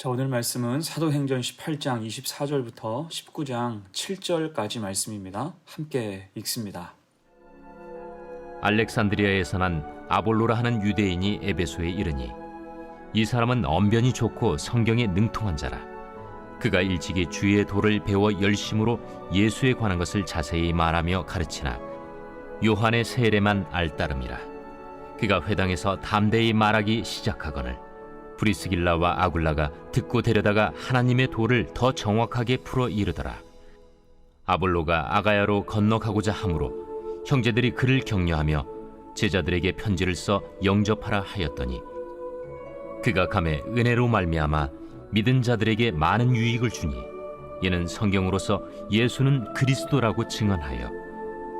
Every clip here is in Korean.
오늘 말씀은 사도행전 18장 24절부터 19장 7절까지 말씀입니다. 함께 읽습니다. 알렉산드리아에서 난 아볼로라 하는 유대인이 에베소에 이르니 이 사람은 언변이 좋고 성경에 능통한 자라. 그가 일찍이 주의 도를 배워 열심으로 예수에 관한 것을 자세히 말하며 가르치나 요한의 세례만 알따름이라. 그가 회당에서 담대히 말하기 시작하거늘 브리스길라와 아굴라가 듣고 데려다가 하나님의 도를 더 정확하게 풀어 이르더라. 아볼로가 아가야로 건너가고자 하므로 형제들이 그를 격려하며 제자들에게 편지를 써 영접하라 하였더니 그가 감에 은혜로 말미암아 믿은 자들에게 많은 유익을 주니 이는 성경으로서 예수는 그리스도라고 증언하여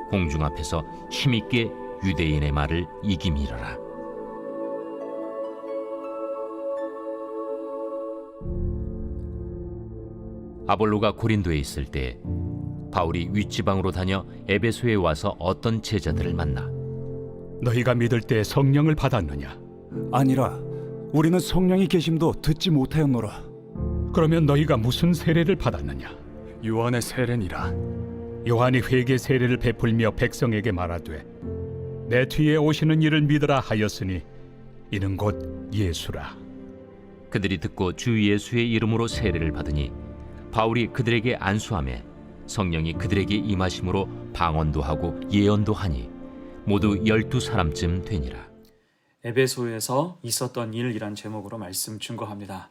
공중 앞에서 힘있게 유대인의 말을 이김이러라. 아볼로가 고린도에 있을 때 바울이 윗지방으로 다녀 에베소에 와서 어떤 제자들을 만나 너희가 믿을 때 성령을 받았느냐? 아니라 우리는 성령이 계심도 듣지 못하였노라. 그러면 너희가 무슨 세례를 받았느냐? 요한의 세례니라. 요한이 회개 세례를 베풀며 백성에게 말하되 내 뒤에 오시는 이를 믿으라 하였으니 이는 곧 예수라. 그들이 듣고 주 예수의 이름으로 세례를 받으니 바울이 그들에게 안수하매 성령이 그들에게 임하심으로 방언도 하고 예언도 하니 모두 12사람쯤 되니라. 에베소에서 있었던 일이란 제목으로 말씀 증거합니다.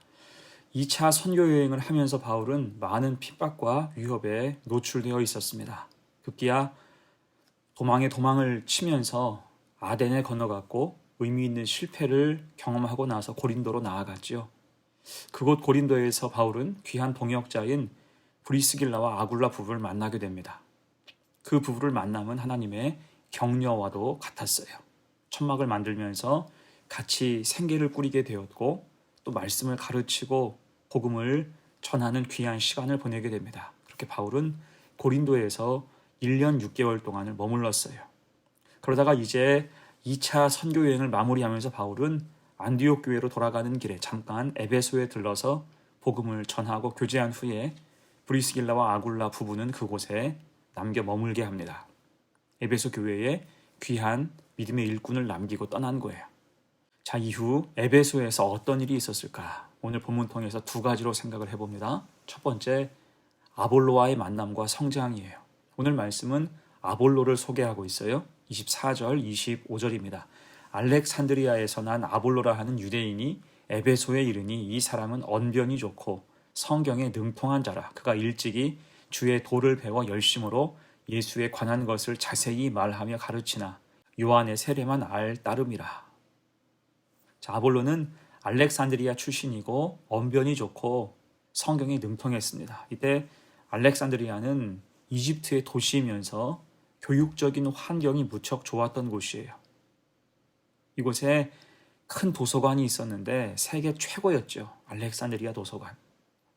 2차 선교 여행을 하면서 바울은 많은 핍박과 위협에 노출되어 있었습니다. 급기야 도망을 치면서 아덴에 건너갔고 의미 있는 실패를 경험하고 나서 고린도로 나아갔지요. 그곳 고린도에서 바울은 귀한 동역자인 브리스길라와 아굴라 부부를 만나게 됩니다. 그 부부를 만남은 하나님의 격려와도 같았어요. 천막을 만들면서 같이 생계를 꾸리게 되었고 또 말씀을 가르치고 복음을 전하는 귀한 시간을 보내게 됩니다. 그렇게 바울은 고린도에서 1년 6개월 동안을 머물렀어요. 그러다가 이제 2차 선교 여행을 마무리하면서 바울은 안디옥 교회로 돌아가는 길에 잠깐 에베소에 들러서 복음을 전하고 교제한 후에 브리스길라와 아굴라 부부는 그곳에 남겨 머물게 합니다. 에베소 교회에 귀한 믿음의 일꾼을 남기고 떠난 거예요. 자, 이후 에베소에서 어떤 일이 있었을까? 오늘 본문 통해서 두 가지로 생각을 해봅니다. 첫 번째, 아볼로와의 만남과 성장이에요. 오늘 말씀은 아볼로를 소개하고 있어요. 24절, 25절입니다. 알렉산드리아에서 난 아볼로라 하는 유대인이 에베소에 이르니 이 사람은 언변이 좋고 성경에 능통한 자라. 그가 일찍이 주의 도를 배워 열심으로 예수에 관한 것을 자세히 말하며 가르치나 요한의 세례만 알 따름이라. 자, 아볼로는 알렉산드리아 출신이고 언변이 좋고 성경에 능통했습니다. 이때 알렉산드리아는 이집트의 도시이면서 교육적인 환경이 무척 좋았던 곳이에요. 이곳에 큰 도서관이 있었는데 세계 최고였죠. 알렉산드리아 도서관.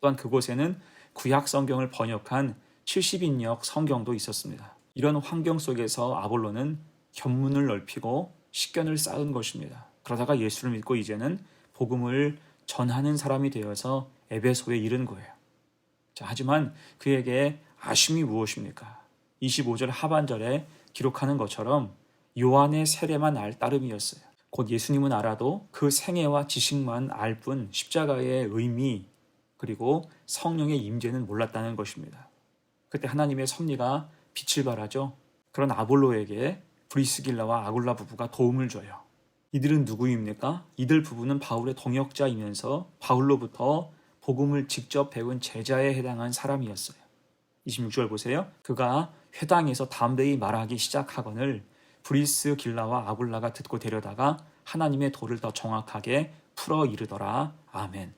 또한 그곳에는 구약 성경을 번역한 70인역 성경도 있었습니다. 이런 환경 속에서 아볼로는 견문을 넓히고 식견을 쌓은 것입니다. 그러다가 예수를 믿고 이제는 복음을 전하는 사람이 되어서 에베소에 이른 거예요. 자, 하지만 그에게 아쉬움이 무엇입니까? 25절 하반절에 기록하는 것처럼 요한의 세례만 알 따름이었어요. 곧 예수님은 알아도 그 생애와 지식만 알 뿐 십자가의 의미 그리고 성령의 임재는 몰랐다는 것입니다. 그때 하나님의 섭리가 빛을 발하죠. 그런 아볼로에게 브리스길라와 아굴라 부부가 도움을 줘요. 이들은 누구입니까? 이들 부부는 바울의 동역자이면서 바울로부터 복음을 직접 배운 제자에 해당한 사람이었어요. 26절 보세요. 그가 회당에서 담대히 말하기 시작하거늘 브리스길라와 아굴라가 듣고 데려다가 하나님의 도를 더 정확하게 풀어 이르더라. 아멘.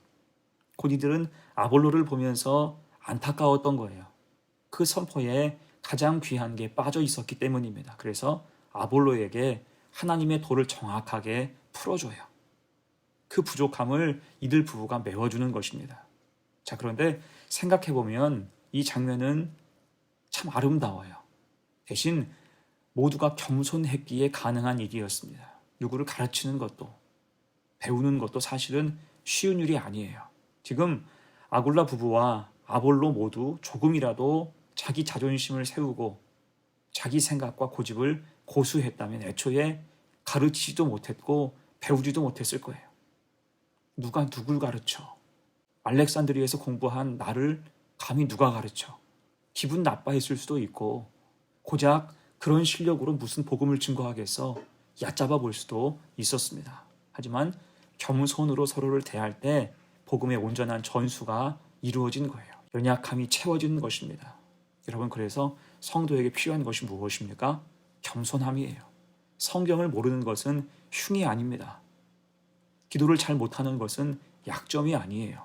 곧 이들은 아볼로를 보면서 안타까웠던 거예요. 그 선포에 가장 귀한 게 빠져 있었기 때문입니다. 그래서 아볼로에게 하나님의 도를 정확하게 풀어줘요. 그 부족함을 이들 부부가 메워주는 것입니다. 자, 그런데 생각해보면 이 장면은 참 아름다워요. 대신 모두가 겸손했기에 가능한 일이었습니다. 누구를 가르치는 것도 배우는 것도 사실은 쉬운 일이 아니에요. 지금 아굴라 부부와 아볼로 모두 조금이라도 자기 자존심을 세우고 자기 생각과 고집을 고수했다면 애초에 가르치지도 못했고 배우지도 못했을 거예요. 누가 누굴 가르쳐? 알렉산드리아에서 공부한 나를 감히 누가 가르쳐? 기분 나빠했을 수도 있고 고작 그런 실력으로 무슨 복음을 증거하겠어 얕잡아 볼 수도 있었습니다. 하지만 겸손으로 서로를 대할 때 복음의 온전한 전수가 이루어진 거예요. 연약함이 채워지는 것입니다. 여러분, 그래서 성도에게 필요한 것이 무엇입니까? 겸손함이에요. 성경을 모르는 것은 흉이 아닙니다. 기도를 잘 못하는 것은 약점이 아니에요.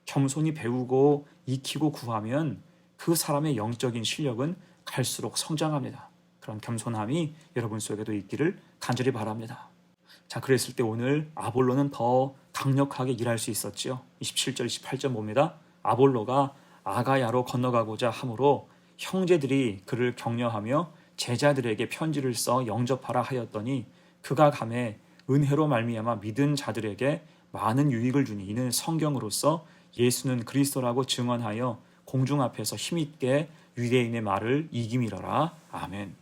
겸손히 배우고 익히고 구하면 그 사람의 영적인 실력은 갈수록 성장합니다. 그런 겸손함이 여러분 속에도 있기를 간절히 바랍니다. 자, 그랬을 때 오늘 아볼로는 더 강력하게 일할 수 있었지요. 27절, 28절 봅니다. 아볼로가 아가야로 건너가고자 하므로 형제들이 그를 격려하며 제자들에게 편지를 써 영접하라 하였더니 그가 가매 은혜로 말미암아 믿은 자들에게 많은 유익을 주니 이는 성경으로서 예수는 그리스도라고 증언하여 공중 앞에서 힘있게 유대인의 말을 이김이러라. 아멘.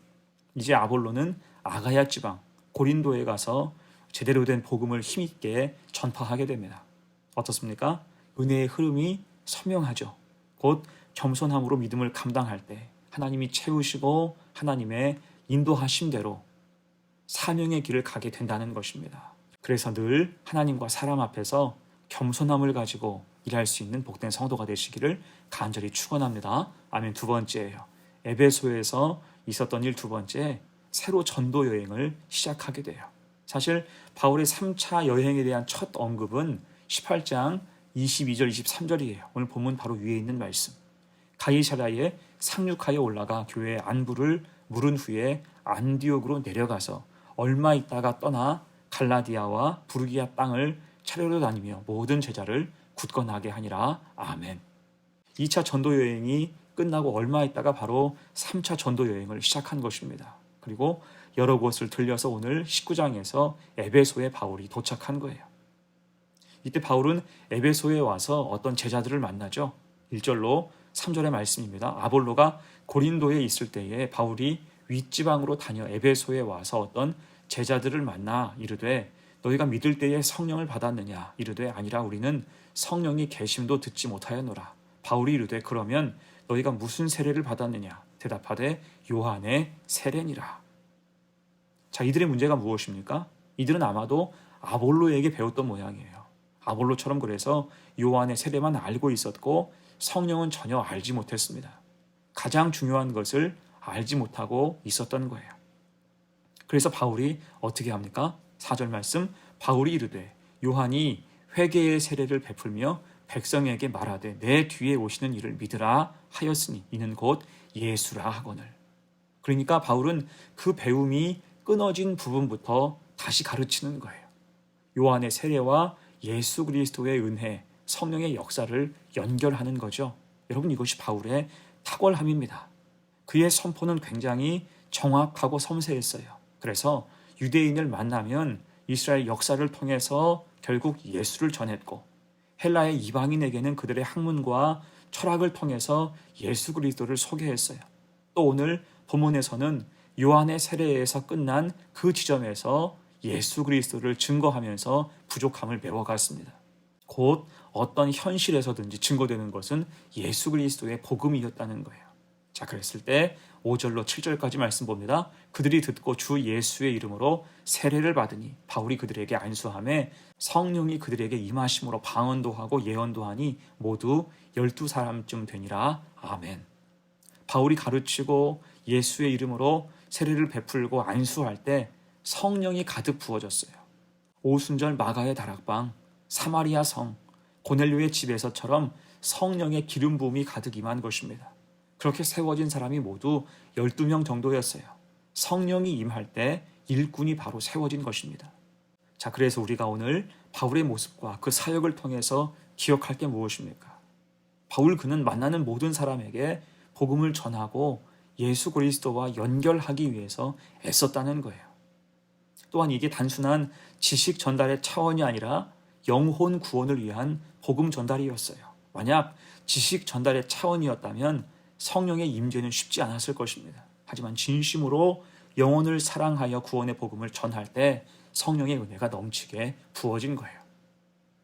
이제 아볼로는 아가야 지방 고린도에 가서 제대로 된 복음을 힘있게 전파하게 됩니다. 어떻습니까? 은혜의 흐름이 선명하죠. 곧 겸손함으로 믿음을 감당할 때 하나님이 채우시고 하나님의 인도하심대로 사명의 길을 가게 된다는 것입니다. 그래서 늘 하나님과 사람 앞에서 겸손함을 가지고 일할 수 있는 복된 성도가 되시기를 간절히 축원합니다. 아멘. 두 번째예요. 에베소에서 있었던 일 두 번째, 새로 전도 여행을 시작하게 돼요. 사실 바울의 3차 여행에 대한 첫 언급은 18장 22절 23절이에요. 오늘 본문 바로 위에 있는 말씀. 가이사랴에 상륙하여 올라가 교회의 안부를 물은 후에 안디옥으로 내려가서 얼마 있다가 떠나 갈라디아와 부르기아 땅을 차례로 다니며 모든 제자를 굳건하게 하니라. 아멘. 2차 전도 여행이 끝나고 얼마 있다가 바로 3차 전도 여행을 시작한 것입니다. 그리고 여러 곳을 들려서 오늘 19장에서 에베소에 바울이 도착한 거예요. 이때 바울은 에베소에 와서 어떤 제자들을 만나죠. 1절로 3절의 말씀입니다. 아볼로가 고린도에 있을 때에 바울이 윗지방으로 다녀 에베소에 와서 어떤 제자들을 만나 이르되 너희가 믿을 때에 성령을 받았느냐? 이르되 아니라 우리는 성령이 계심도 듣지 못하였노라. 바울이 이르되 그러면 너희가 무슨 세례를 받았느냐? 대답하되 요한의 세례니라. 자, 이들의 문제가 무엇입니까? 이들은 아마도 아볼로에게 배웠던 모양이에요. 아볼로처럼 그래서 요한의 세례만 알고 있었고 성령은 전혀 알지 못했습니다. 가장 중요한 것을 알지 못하고 있었던 거예요. 그래서 바울이 어떻게 합니까? 4절 말씀, 바울이 이르되 요한이 회개의 세례를 베풀며 백성에게 말하되 내 뒤에 오시는 이를 믿으라 하였으니 이는 곧 예수라 하거늘. 그러니까 바울은 그 배움이 끊어진 부분부터 다시 가르치는 거예요. 요한의 세례와 예수 그리스도의 은혜, 성령의 역사를 연결하는 거죠. 여러분, 이것이 바울의 탁월함입니다. 그의 선포는 굉장히 정확하고 섬세했어요. 그래서 유대인을 만나면 이스라엘 역사를 통해서 결국 예수를 전했고 헬라의 이방인에게는 그들의 학문과 철학을 통해서 예수 그리스도를 소개했어요. 또 오늘 본문에서는 요한의 세례에서 끝난 그 지점에서 예수 그리스도를 증거하면서 부족함을 메워갔습니다. 곧 어떤 현실에서든지 증거되는 것은 예수 그리스도의 복음이었다는 거예요. 자, 그랬을 때 5절로 7절까지 말씀 봅니다. 그들이 듣고 주 예수의 이름으로 세례를 받으니 바울이 그들에게 안수하매 성령이 그들에게 임하심으로 방언도 하고 예언도 하니 모두 12사람쯤 되니라. 아멘. 바울이 가르치고 예수의 이름으로 세례를 베풀고 안수할 때 성령이 가득 부어졌어요. 오순절 마가의 다락방, 사마리아 성, 고넬료의 집에서처럼 성령의 기름 부음이 가득 임한 것입니다. 그렇게 세워진 사람이 모두 12명 정도였어요. 성령이 임할 때 일꾼이 바로 세워진 것입니다. 자, 그래서 우리가 오늘 바울의 모습과 그 사역을 통해서 기억할 게 무엇입니까? 바울 그는 만나는 모든 사람에게 복음을 전하고 예수 그리스도와 연결하기 위해서 애썼다는 거예요. 또한 이게 단순한 지식 전달의 차원이 아니라 영혼 구원을 위한 복음 전달이었어요. 만약 지식 전달의 차원이었다면 성령의 임재는 쉽지 않았을 것입니다. 하지만 진심으로 영혼을 사랑하여 구원의 복음을 전할 때 성령의 은혜가 넘치게 부어진 거예요.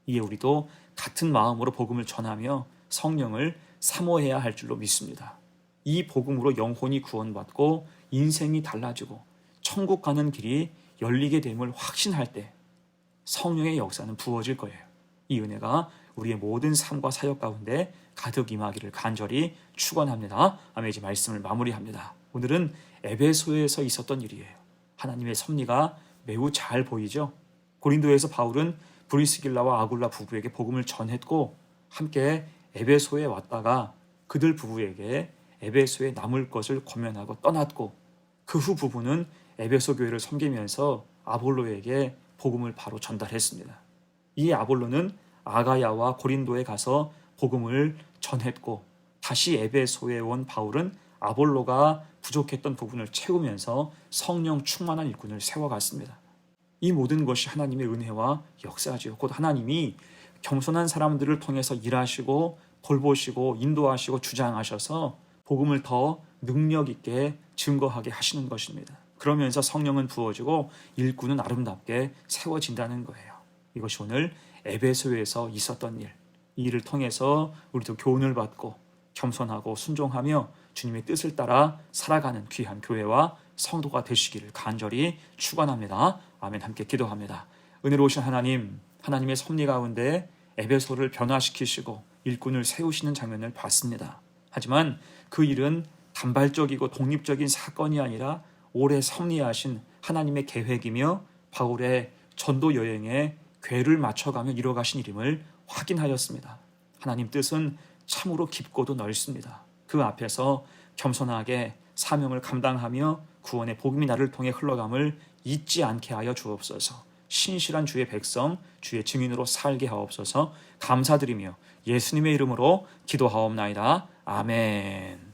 이에 우리도 같은 마음으로 복음을 전하며 성령을 사모해야 할 줄로 믿습니다. 이 복음으로 영혼이 구원받고 인생이 달라지고 천국 가는 길이 열리게 됨을 확신할 때 성령의 역사는 부어질 거예요. 이 은혜가 우리의 모든 삶과 사역 가운데 가득 임하기를 간절히 축원합니다. 아멘. 이제 말씀을 마무리합니다. 오늘은 에베소에서 있었던 일이에요. 하나님의 섭리가 매우 잘 보이죠. 고린도에서 바울은 브리스길라와 아굴라 부부에게 복음을 전했고 함께 에베소에 왔다가 그들 부부에게 에베소에 남을 것을 권면하고 떠났고 그 후 부부는 에베소 교회를 섬기면서 아볼로에게 복음을 바로 전달했습니다. 이 아볼로는 아가야와 고린도에 가서 복음을 전했고 다시 에베소에 온 바울은 아볼로가 부족했던 부분을 채우면서 성령 충만한 일꾼을 세워갔습니다. 이 모든 것이 하나님의 은혜와 역사지요. 곧 하나님이 겸손한 사람들을 통해서 일하시고 돌보시고 인도하시고 주장하셔서 복음을 더 능력 있게 증거하게 하시는 것입니다. 그러면서 성령은 부어지고 일꾼은 아름답게 세워진다는 거예요. 이것이 오늘 에베소에서 있었던 일. 이 일을 통해서 우리도 교훈을 받고 겸손하고 순종하며 주님의 뜻을 따라 살아가는 귀한 교회와 성도가 되시기를 간절히 축원합니다. 아멘. 함께 기도합니다. 은혜로우신 하나님, 하나님의 섭리 가운데 에베소를 변화시키시고 일꾼을 세우시는 장면을 봤습니다. 하지만 그 일은 단발적이고 독립적인 사건이 아니라 오래 섭리하신 하나님의 계획이며 바울의 전도 여행에 궤를 맞춰가며 이뤄가신 일임을 확인하였습니다. 하나님 뜻은 참으로 깊고도 넓습니다. 그 앞에서 겸손하게 사명을 감당하며 구원의 복음이 나를 통해 흘러감을 잊지 않게 하여 주옵소서. 신실한 주의 백성, 주의 증인으로 살게 하옵소서. 감사드리며 예수님의 이름으로 기도하옵나이다. 아멘.